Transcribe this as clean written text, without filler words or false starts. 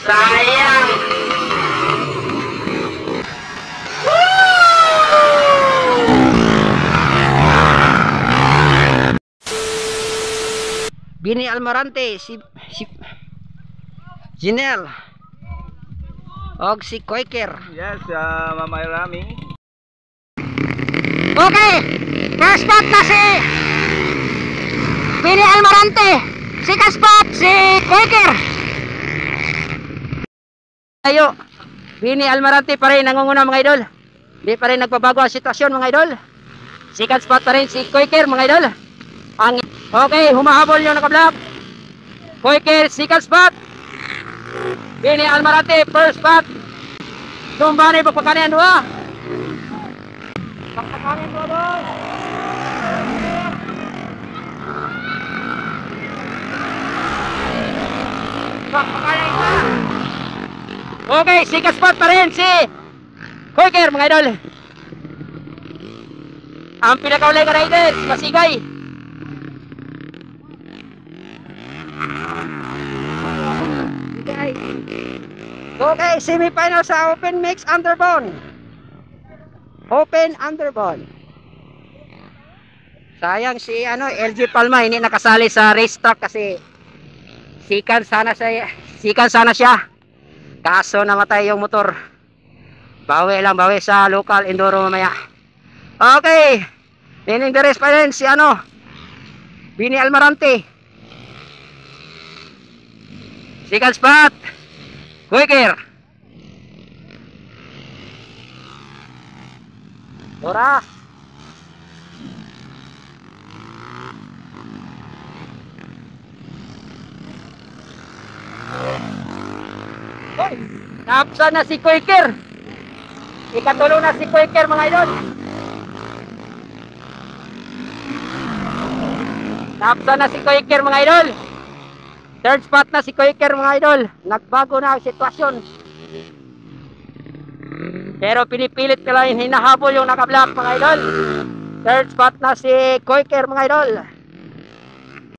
Sayang. Bini Almarante, si Jinel og si Koiker. Yes, Mamay Rami. Okay, first spot na si Bini Almarante, second spot si Koiker. Ayo, Bini Almarante pa rin nangunguna mga idol. Di pa rin nagbabago ang sitwasyon mga idol. Second spot pa rin si Koiker mga idol. Okay, humahabol yung naka-block. Koiker, second spot. Bini Almarante, first spot. Tumbani, pagpakanin dua. Pagpakanin dua doon. Pagpakanin dua. Okay, second spot pa rin si Koiker mga idol. Ang pinakaulay ka rider, Masigay. Okay, semi-final sa Open Mix Underbone. Open Underbone. Sayang si LG Palma hindi nakasali sa racetrack kasi sikan sana siya. Kaso namatay yung motor. Bawi lang sa local enduro mamaya. Okay. Winning the race pa rin si Bini Almarante. Second spot Koiker. Dora. Hoy, napsa na si Koiker. Ikatulo na si Koiker mga idol. Napsa na si Koiker mga idol. Third spot na si Koiker mga idol. Nagbago na ang sitwasyon. Pero pinipilit ka lang hinahabol yung naka-block mga idol. Third spot na si Koiker mga idol.